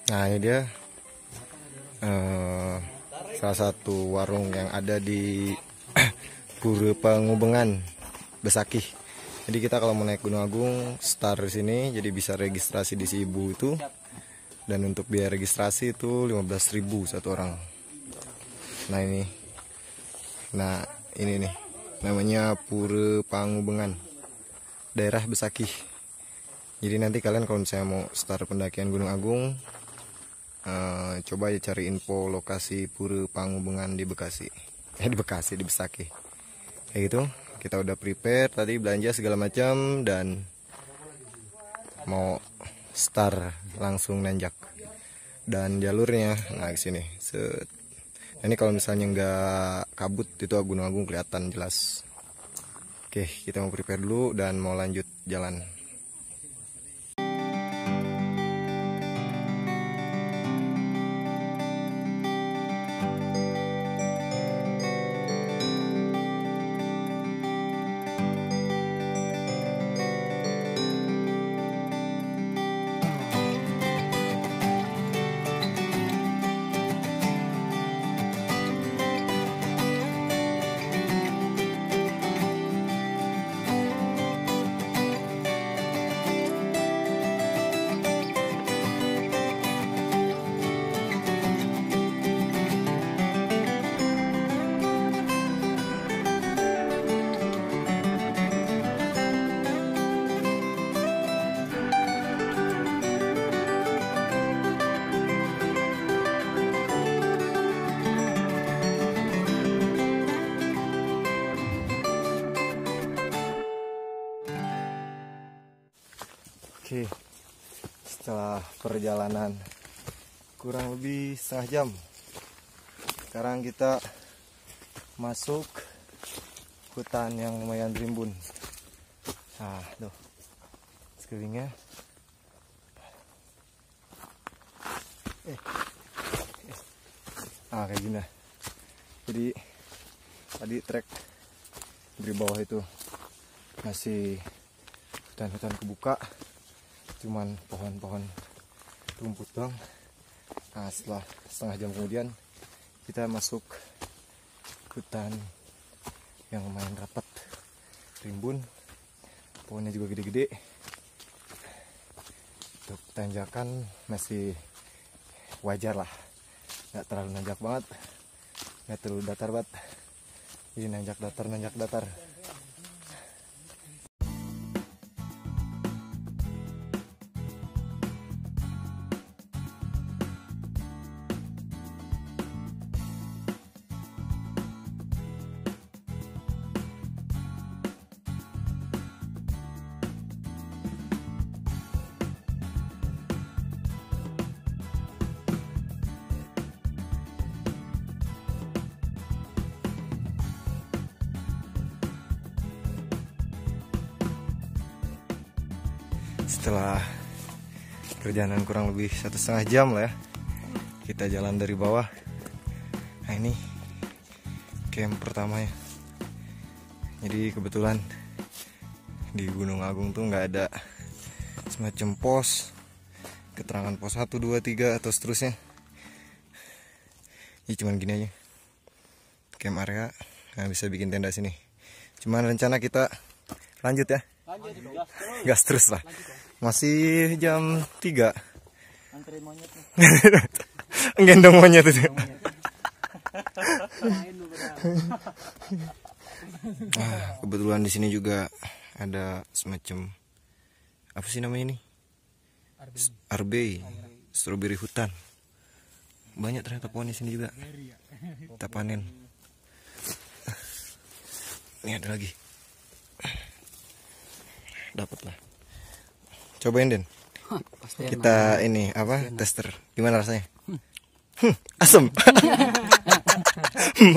Nah ini dia salah satu warung yang ada di Pura Pangubengan, Besakih. Jadi kita kalau mau naik Gunung Agung start di sini, jadi bisa registrasi di si ibu itu. Dan untuk biaya registrasi itu 15.000 satu orang. Nah ini nih namanya Pura Pangubengan, daerah Besakih. Jadi nanti kalian kalau misalnya mau start pendakian Gunung Agung, coba ya cari info lokasi Pura Pangubengan di Bekasi. Di Besakih. Kayak gitu. Kita udah prepare tadi, belanja segala macam dan mau start langsung nanjak. Dan jalurnya nah di sini. Nah, ini kalau misalnya nggak kabut itu Gunung Agung kelihatan jelas. Oke, kita mau prepare dulu dan mau lanjut jalan. Oke, setelah perjalanan kurang lebih setengah jam, sekarang kita masuk hutan yang lumayan rimbun. Nah, tuh sekelilingnya. Nah, kayak gini. Jadi tadi trek dari bawah itu masih hutan-hutan kebuka, cuman pohon-pohon rumput doang. Nah, setelah setengah jam kemudian kita masuk hutan yang lumayan rapat, rimbun, pohonnya juga gede-gede. Untuk tanjakan masih wajar lah, nggak terlalu nanjak banget, nggak terlalu datar banget. Jadi nanjak datar. Setelah perjalanan kurang lebih 1,5 jam lah ya, kita jalan dari bawah. Nah, ini camp pertamanya. Jadi kebetulan di Gunung Agung tuh nggak ada semacam pos, keterangan pos 1, 2, 3 atau seterusnya. Ini cuman gini aja, camp area. Nah, bisa bikin tenda sini. Cuman rencana kita lanjut ya, gas terus lah. Masih jam 3. Anterin monyet nih. Gendong monyet itu. Kebetulan di sini juga ada semacam apa sih namanya ini? Arbei, stroberi hutan. Banyak ternyata pohon di sini juga. Kita panen. Ini ada lagi. Dapat lah. Cobain Den. Kita ini apa? Tester. Gimana rasanya? Asam.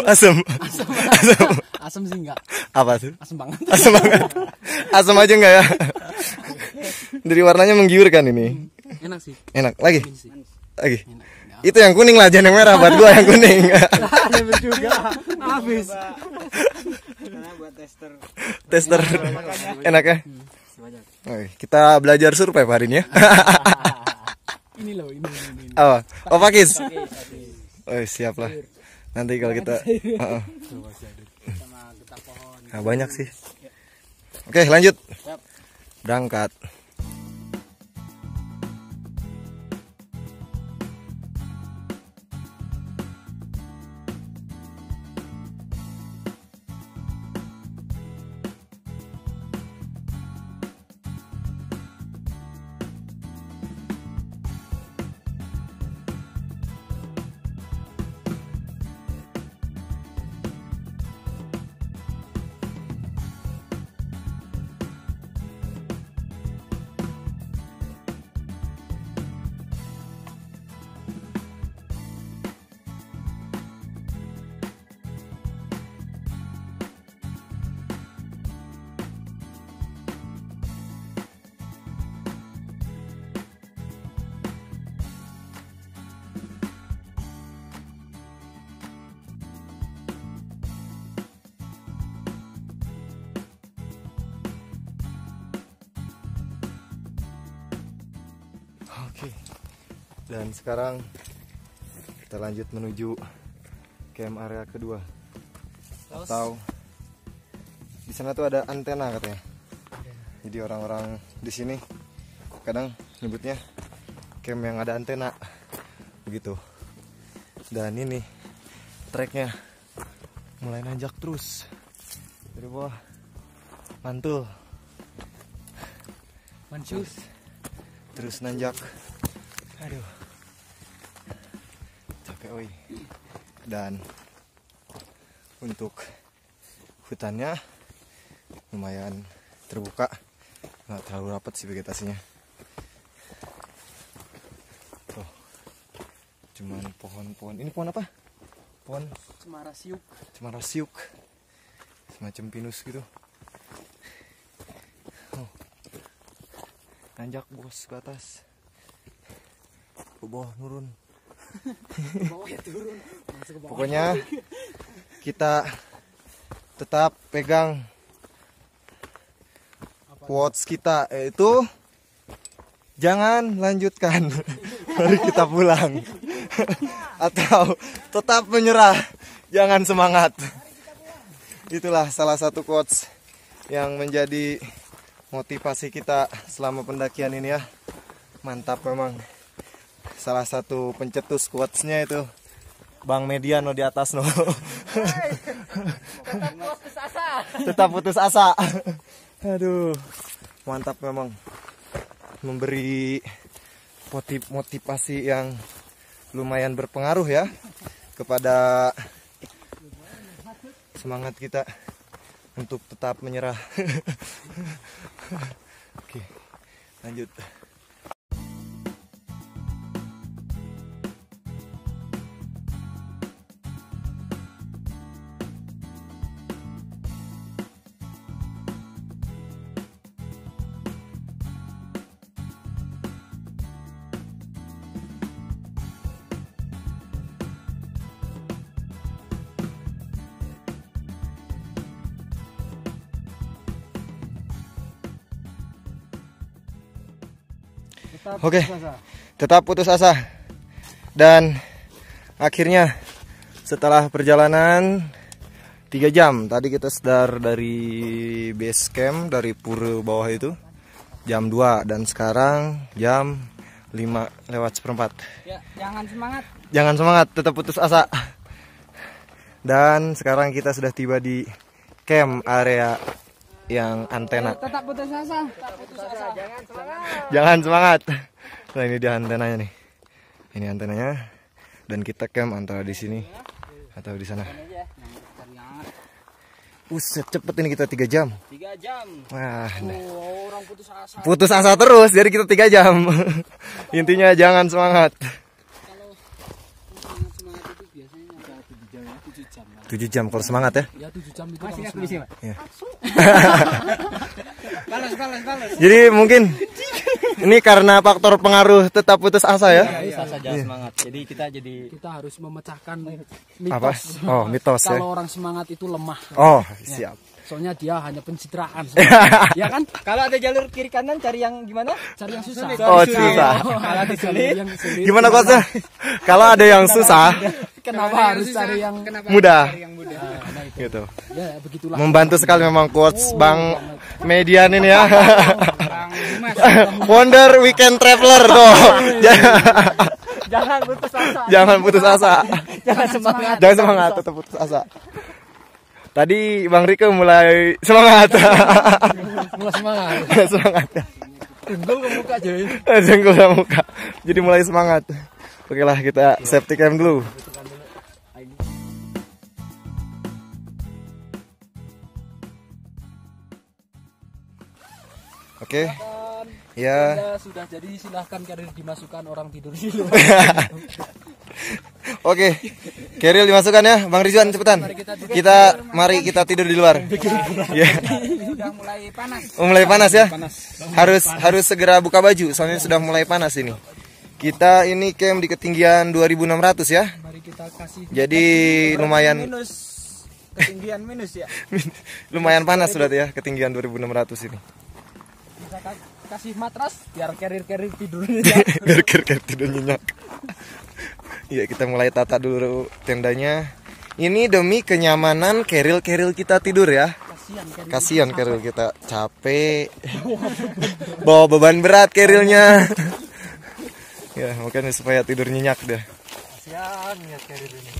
Asam sih enggak. Apa tuh? Asam banget. Asam banget. Asam aja enggak ya? Dari warnanya menggiurkan ini. Enak sih. Enak. Lagi. Lagi. Enak. Itu yang kuning lah, jangan yang merah. Buat gua yang kuning. Ada juga. Habis. Karena buat tester. Tester. Enak ya? Oke, kita belajar survive hari ini ya. Ini loh, ini. Oh pakis. Oh siap lah. Nanti kalau kita nah, banyak sih. Oke lanjut. Berangkat. Oke. Dan sekarang kita lanjut menuju camp area kedua. Atau di sana tuh ada antena katanya. Jadi orang-orang di sini kadang nyebutnya camp yang ada antena begitu. Dan ini treknya mulai nanjak terus dari bawah, mantul, Mancus. terus nanjak. Aduh, capek oi. Dan untuk hutannya lumayan terbuka, nggak terlalu rapat sih vegetasinya. Tuh, cuman pohon-pohon. Ini pohon apa? Pohon Cemara siuk. cemara siuk, semacam pinus gitu. Oh. Nanjak bos ke atas, ke bawah nurun. Bawah ya turun. Masuk ke bawah. Pokoknya kita tetap pegang quotes kita, yaitu jangan lanjutkan, mari kita pulang. Atau tetap menyerah, jangan semangat. Itulah salah satu quotes yang menjadi motivasi kita selama pendakian ini ya. Mantap memang. Salah satu pencetus quotesnya itu Bang Mediano di atas no. Tetap putus asa. Aduh, mantap memang. Memberi motivasi yang lumayan berpengaruh ya kepada semangat kita untuk tetap menyerah. Oke, lanjut. Oke, tetap putus asa. Dan akhirnya setelah perjalanan 3 jam, tadi kita start dari base camp, dari pura bawah itu jam 2, dan sekarang jam 5:04. Ya, jangan semangat. Jangan semangat, tetap putus asa. Dan sekarang kita sudah tiba di camp area yang antena. Tetap putus asa. Jangan semangat. Jangan semangat. Nah ini dia antenanya nih. Ini antenanya. Dan kita camp antara di sini atau di sana. Buset, cepet ini kita 3 jam. 3 jam. Wah, Orang putus asa. putus asa terus, jadi kita 3 jam. Intinya jangan semangat. Kalau semangat itu biasanya ada 7 jam ya, 7 jam. 7 jam kalau semangat ya. Ya 7 jam itu Masih kalau aku di sini, Pak. Iya. Balas. Jadi mungkin ini karena faktor pengaruh tetap putus asa ya. Putus asa jangan semangat. Jadi kita kita harus memecahkan Apa? mitos. Oh, mitos ya. Kalau orang semangat itu lemah. Oh, siap. Soalnya dia hanya pencitraan. Ya kan? Kalau ada jalur kiri kanan cari yang gimana? Cari yang susah. Oh, susah. Kalau ada sulit. Yang sulit. Gimana quotesnya? Kalau ada yang susah, Kenapa harus cari yang mudah. Yang mudah. nah itu. Gitu. Ya begitulah. Membantu sekali memang quotes Bang Median ini ya. Bang Dimas. Wonder Weekend Traveler tuh. Jangan putus asa. Jangan putus asa. Jangan semangat. Jangan semangat, tetap putus asa. Tadi Bang Rike mulai semangat. Mulai semangat. Mulai semangat. Tunggul ke muka jadi. Jenggol ke muka. Jadi mulai semangat. Oke lah, kita safety cam dulu. Oke. Ya. Ya sudah jadi silahkan karir dimasukkan orang tidur di luar. Oke. Keril dimasukkan ya, Bang Rizwan cepetan. Mari kita tidur di luar. Ya. Sudah mulai panas. Oh, mulai panas ya? Harus segera buka baju soalnya sudah mulai panas ini. Kita ini camp di ketinggian 2600 ya. Mari kita kasih Jadi lumayan Ketinggian minus ya. lumayan panas sudah ya ketinggian 2600 ini. kita kasih matras biar karir tidur. Biar tidur nyenyak. Iya, kita mulai tata dulu tendanya. Ini demi kenyamanan keril kita tidur ya. Kasihan keril kita capek. Bawa beban berat kerilnya. Ya, makanya supaya tidur nyenyak deh. Kasihan ya karir ini.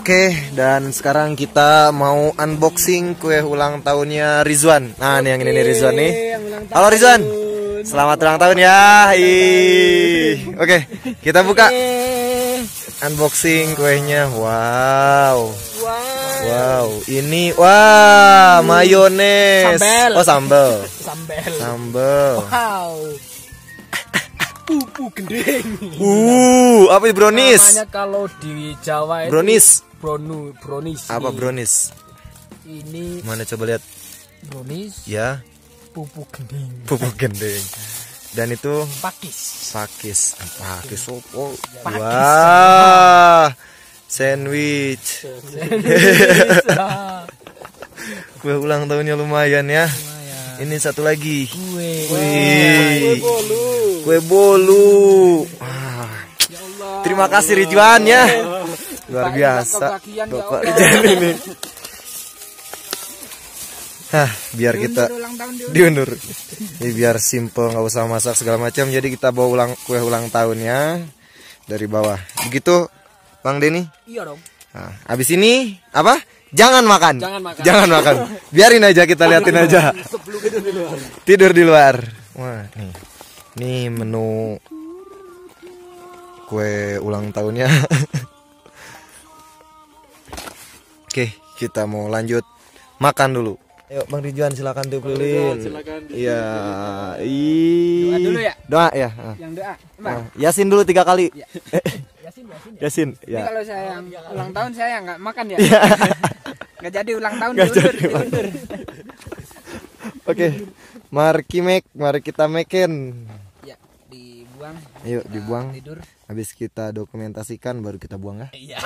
Oke, dan sekarang kita mau unboxing kue ulang tahunnya Rizwan. Nah, nih yang ini nih Rizwan nih. Halo Rizwan. Selamat ulang tahun ya. Oke, kita buka. Unboxing kuenya. Wow. Ini mayones. Sambal. Oh, sambal. Sambal. Wow. Pupu gending. Apa ini brownies? Namanya kalau di Jawa itu Brownies. brownies. Apa brownies? Ini Mana coba lihat. brownies. Ya, Pupu gending. pupuk gendeng. Dan itu Pakis. pakis sopo. Wah. Sandwich. Kue ulang tahunnya lumayan ya. Ini satu lagi. Wih. Kue bolu. Wah. Terima kasih Rizwan ya. Luar biasa. Bapak Rizwan ini. Biar kita diundur. Ini biar simple, nggak usah masak segala macam. Jadi kita bawa kue ulang tahunnya dari bawah. Begitu, Bang Denny? Iya dong. Nah, abis ini apa? Jangan makan. Jangan makan. Biarin aja, kita liatin aja. Tidur di luar. Wah, nih. Nih menu kue ulang tahunnya. Oke, kita mau lanjut makan dulu. Ayo Bang Rizwan silakan tuh lilin. Iya. Doa dulu ya. Doa ya. Yang doa. Bang. Yasin dulu 3 kali. Yasin. Ini Ya. kalau saya yang ulang tahun saya nggak makan ya. Iya. Nggak jadi ulang tahun Nggak diundur, jadi. diundur. Oke. Mari kita maken. Ya, dibuang. Ayo dibuang. Tidur. Habis kita dokumentasikan baru kita buang ya. Iya.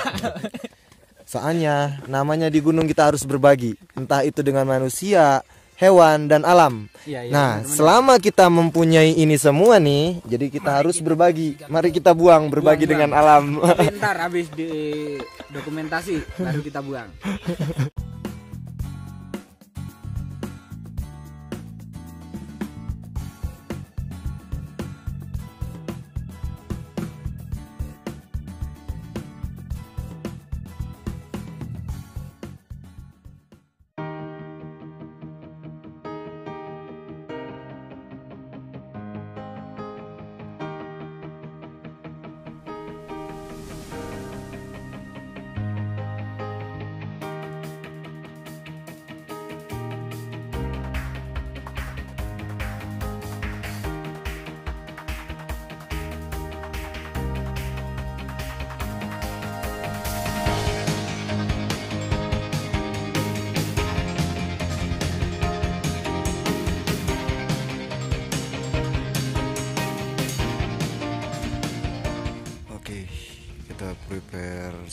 Soalnya namanya di gunung kita harus berbagi, entah itu dengan manusia, hewan dan alam. Iya, Nah, selama kita mempunyai ini semua nih, jadi kita harus berbagi. Mari kita buang, berbagi dengan alam. Tapi ntar habis di dokumentasi baru kita buang.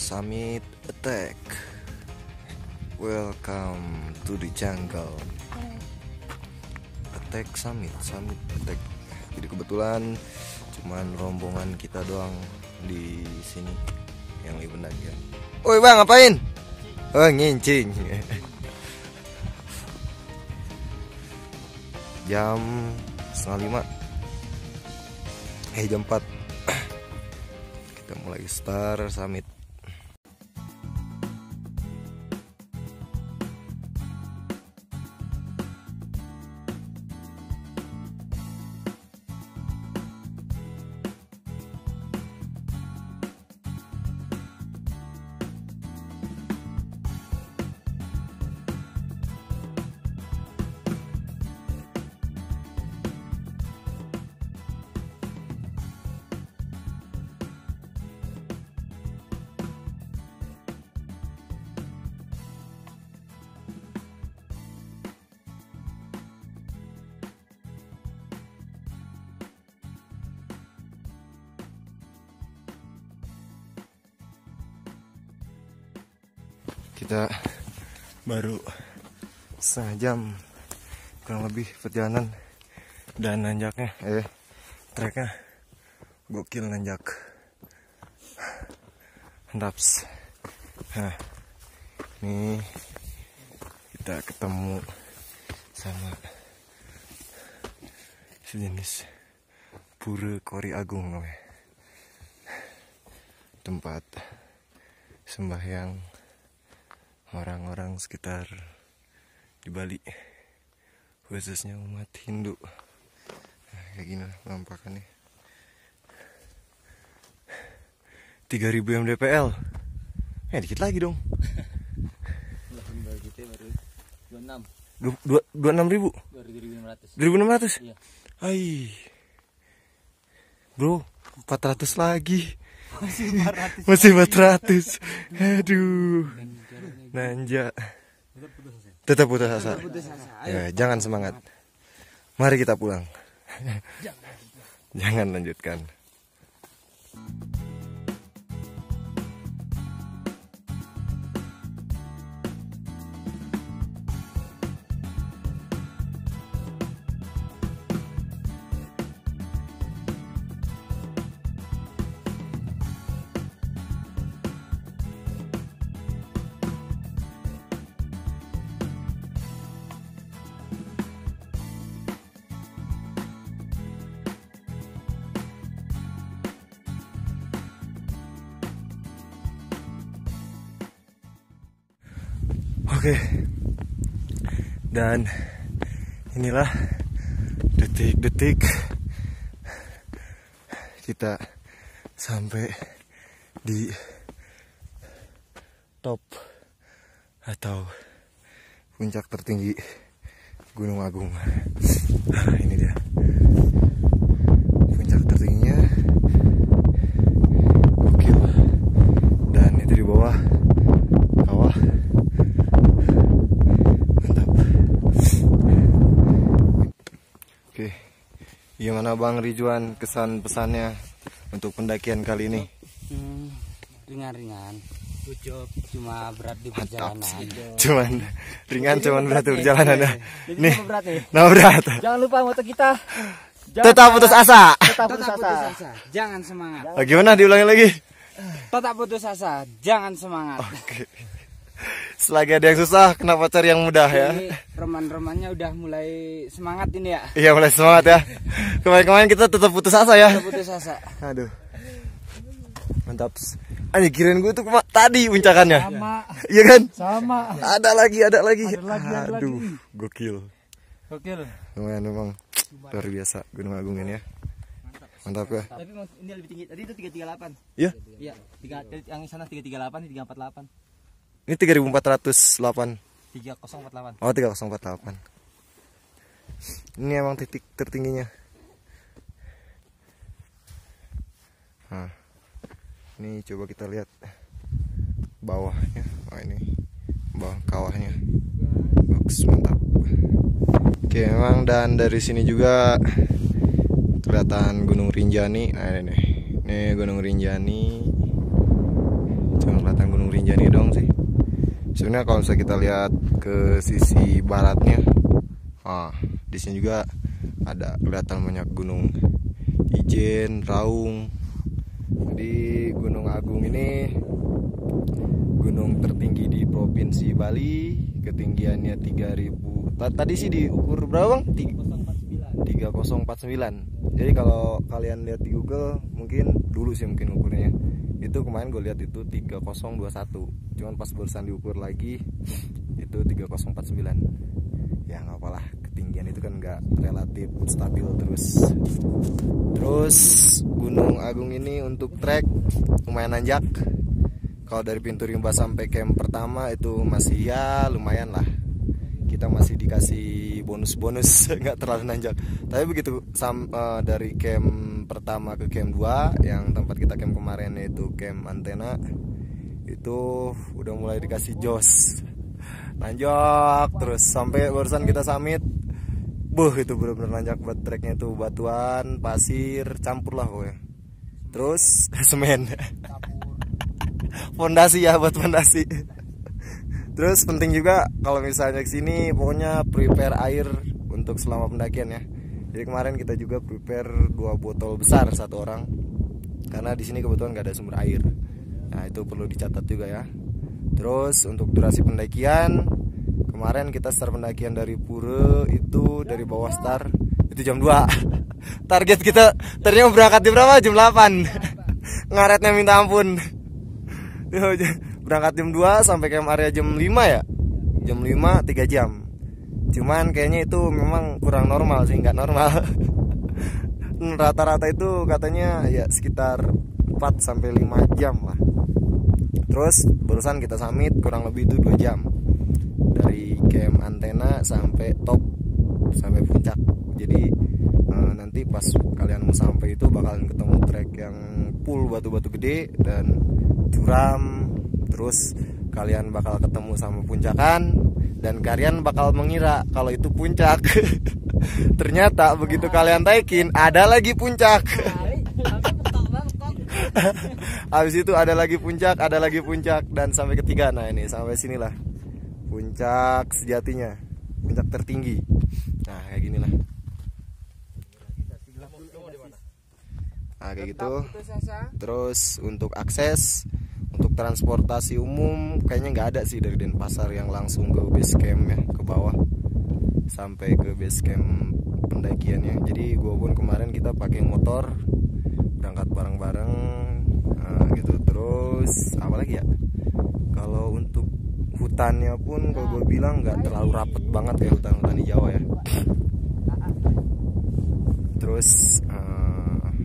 Summit Attack. Welcome to the jungle. Attack Summit Attack. Jadi kebetulan cuman rombongan kita doang di sini yang lagi pendakian. Woi bang, ngapain? Oh ngincing. Jam 4:30. Jam 4. Kita mulai start summit. Kita baru setengah jam kurang lebih perjalanan, dan nanjaknya treknya gokil, nanjak handaps. Nah ini kita ketemu sama sejenis pura Kori Agung namanya, tempat sembahyang orang-orang sekitar di Bali, khususnya umat Hindu. Nah, kayak gini lah penampakannya. 3000 mdpl. Dikit lagi dong. 26.000. 2.600. Iya. Ai. Bro, 400 lagi. Masih 400. Masih 400. Aduh. Nanjak. Tetap putus asa. Ya, jangan semangat. Mari kita pulang. Jangan lanjutkan. Oke, dan inilah detik-detik kita sampai di top atau puncak tertinggi Gunung Agung. Nah, ini dia puncak tertingginya, gokil. Dan itu di bawah kawah. Oke, gimana Bang Ridwan kesan pesannya untuk pendakian kali ini? Ringan-ringan, cuma berat di perjalanan. Cuman ringan, cuman berat di perjalanan. Jadi Nih, nama berat ya. nah berat. Jangan lupa moto kita. Tetap putus asa. Tetap putus asa. Jangan semangat. Gimana diulangi lagi? Tetap putus asa. Jangan semangat. Oke. Selagi ada yang susah, kenapa cari yang mudah ya? Ini reman-remannya udah mulai semangat ini ya. Iya, mulai semangat ya. Kemarin-kemarin kita tetap putus asa ya. Tetap putus asa. Aduh. Mantap. Anjir, kirain gue tuh tadi puncakannya. Sama. Iya kan? Sama. Ada lagi. Ada lagi. Aduh, gokil. Oke loh. Lumayan memang luar biasa Gunung Agung ini ya. Mantap ya. Tapi ini lebih tinggi. Tadi itu 338. Iya. Iya, yang sana 338, ini 348. Ini 3408. 3048. Oh, 3048. Ini emang titik tertingginya. Nah, ini coba kita lihat bawahnya. Oh, ini bawah kawahnya. Bagus, mantap. Oke, memang, dan dari sini juga kelihatan Gunung Rinjani. Nah, ini Gunung Rinjani. cuma kelihatan Gunung Rinjani dong sih. Sebenarnya kalau misalnya kita lihat ke sisi baratnya, di sini juga ada kelihatan banyak gunung Ijen, Raung. Jadi Gunung Agung ini gunung tertinggi di Provinsi Bali, ketinggiannya 3000. Tadi sih diukur berapa, Bang? 3049. Jadi kalau kalian lihat di Google, mungkin dulu sih mungkin ukurnya. Itu kemarin gue lihat itu 3021. Cuman pas barusan diukur lagi itu 3049. Ya nggak apalah, ketinggian itu kan nggak relatif stabil terus. Terus Gunung Agung ini untuk trek lumayan nanjak. Kalau dari pintu rimba sampai camp pertama itu masih ya lumayan lah. Kita masih dikasih bonus-bonus, nggak terlalu nanjak. Tapi begitu dari camp pertama ke camp 2, yang tempat kita camp kemarin yaitu camp Antena, itu udah mulai dikasih jos, nanjak terus sampai barusan kita summit. Itu bener-bener nanjak buat treknya, itu batuan, pasir, campur lah pokoknya. Terus semen, fondasi ya, buat fondasi. Terus penting juga kalau misalnya kesini pokoknya prepare air untuk selama pendakian ya. Jadi kemarin kita juga prepare 2 botol besar satu orang, karena di sini kebetulan nggak ada sumber air. Nah itu perlu dicatat juga ya. Terus untuk durasi pendakian, kemarin kita start pendakian dari Pura itu dari bawah start itu jam 2. Target kita tadinya berangkat di berapa? Jam 8. Ngaretnya minta ampun. Berangkat jam 2 sampai camp area jam 5 ya. Jam 5 3 jam. Cuman kayaknya itu memang kurang normal sih, nggak normal. Rata-rata itu katanya ya sekitar 4 sampai 5 jam lah. Terus barusan kita summit kurang lebih itu 2 jam. Dari camp Antena sampai top, sampai puncak. Jadi nanti pas kalian mau sampai itu bakalan ketemu trek yang full batu-batu gede dan curam. Terus kalian bakal ketemu sama puncakan, dan kalian bakal mengira kalau itu puncak. Ternyata begitu kalian taikin ada lagi puncak. Habis itu ada lagi puncak, dan sampai ketiga. Nah ini sampai sinilah puncak sejatinya, puncak tertinggi. Nah kayak gini lah. Nah kayak gitu. Terus untuk akses, untuk transportasi umum kayaknya nggak ada sih dari Denpasar yang langsung ke base camp ya, ke bawah sampai ke base camp pendakiannya. Jadi gue pun kemarin kita pakai motor berangkat bareng-bareng gitu. Terus apa lagi ya, kalau untuk hutannya pun kalau gue bilang nggak terlalu rapet banget ya, hutan-hutan di Jawa ya. Terus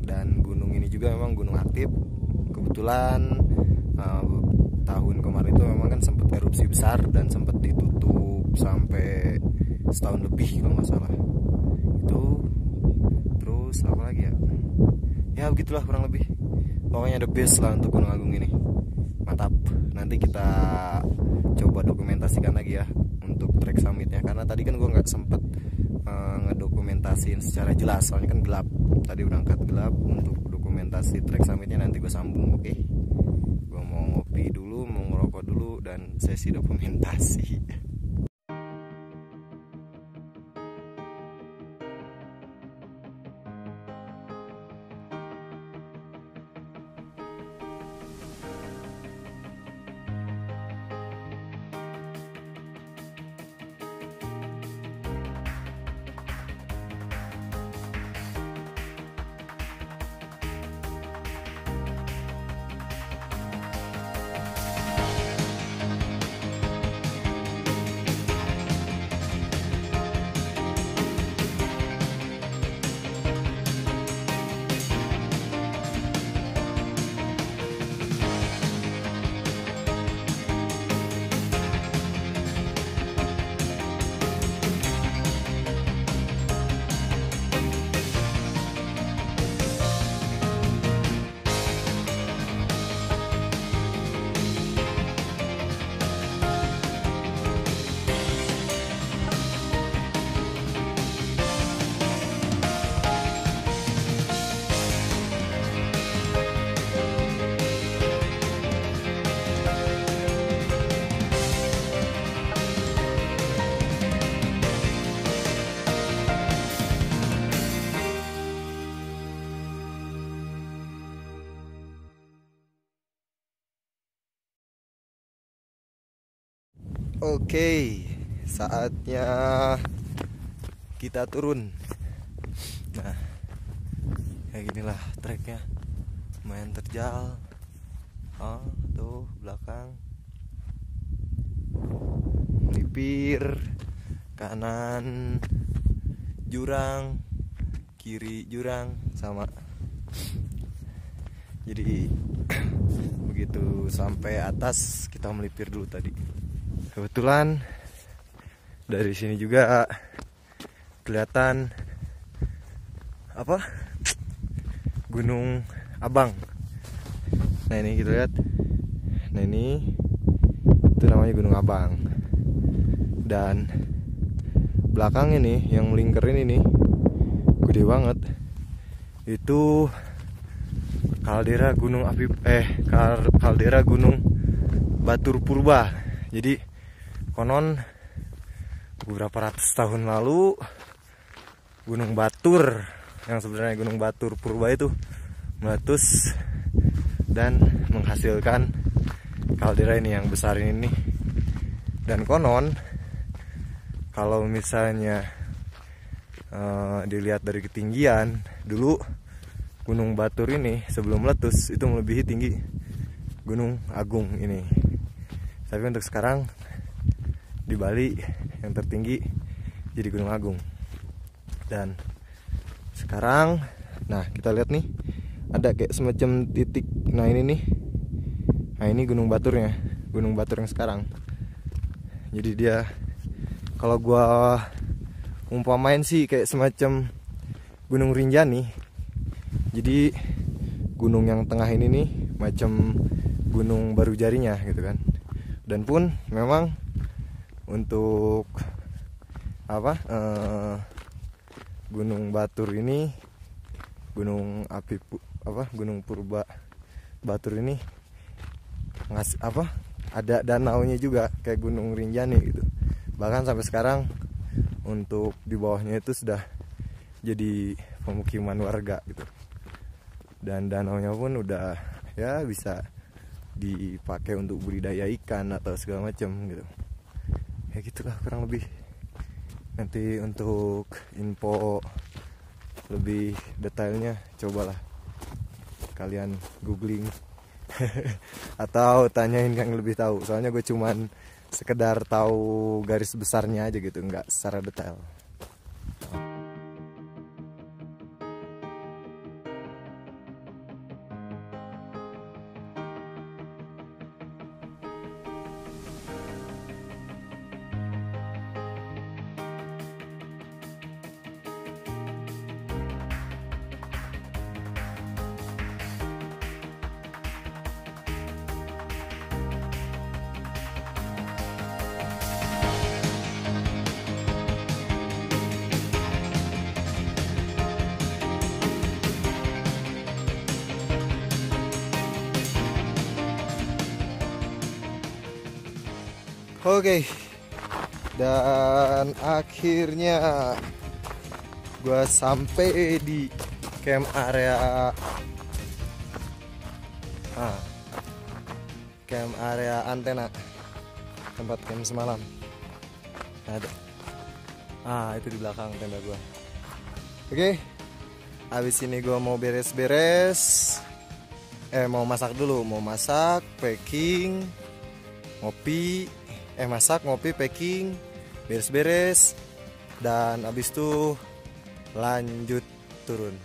dan gunung ini juga memang gunung aktif. Kebetulan tahun kemarin itu memang kan sempat erupsi besar dan sempat ditutup sampai setahun lebih kalau nggak salah itu. Terus apa lagi ya, ya begitulah kurang lebih. Pokoknya the best lah untuk Gunung Agung ini, mantap. Nanti kita coba dokumentasikan lagi ya untuk trek summitnya, karena tadi kan gue nggak sempet ngedokumentasiin secara jelas, soalnya kan gelap tadi, berangkat gelap. Untuk dokumentasi trek summitnya nanti gue sambung, oke? Gue mau ngopi dulu, mau ngerokok dulu, dan sesi dokumentasi. Oke, saatnya kita turun. Nah, kayak ginilah treknya, lumayan terjal. Tuh belakang melipir, kanan jurang, kiri jurang sama. Jadi begitu sampai atas kita melipir dulu tadi. Kebetulan dari sini juga kelihatan apa? Gunung Abang. Nah ini kita lihat. Nah ini itu namanya Gunung Abang. Dan belakang ini yang melingkarin ini gede banget. Itu kaldera Gunung kaldera Gunung Batur Purba. Jadi konon beberapa ratus tahun lalu Gunung Batur, yang sebenarnya Gunung Batur Purba itu meletus dan menghasilkan kaldera ini yang besar ini. Dan konon kalau misalnya dilihat dari ketinggian, dulu Gunung Batur ini sebelum meletus itu melebihi tinggi Gunung Agung ini. Tapi untuk sekarang di Bali yang tertinggi jadi Gunung Agung. Dan sekarang, nah kita lihat nih, ada kayak semacam titik. Nah ini nih, nah ini Gunung Baturnya, Gunung Batur yang sekarang. Jadi dia, kalau gua umpamain sih kayak semacam Gunung Rinjani. Jadi gunung yang tengah ini nih macam gunung baru jarinya gitu kan. Dan pun memang untuk apa Gunung Batur ini, gunung api Gunung Purba Batur ini ngasih apa, ada danaunya juga kayak Gunung Rinjani gitu. Bahkan sampai sekarang untuk di bawahnya itu sudah jadi pemukiman warga gitu. Dan danaunya pun udah ya bisa dipakai untuk budidaya ikan atau segala macam gitu. Ya gitulah kurang lebih. Nanti untuk info lebih detailnya cobalah kalian googling atau tanyain yang lebih tahu. Soalnya gue cuman sekedar tahu garis besarnya aja gitu, nggak secara detail. Oke, dan akhirnya gue sampai di camp area antena, tempat camp semalam. Ada itu di belakang tenda gue. Oke, habis ini gue mau beres-beres, mau masak dulu, mau masak, packing, ngopi, masak, ngopi, packing, beres-beres, dan abis itu lanjut turun.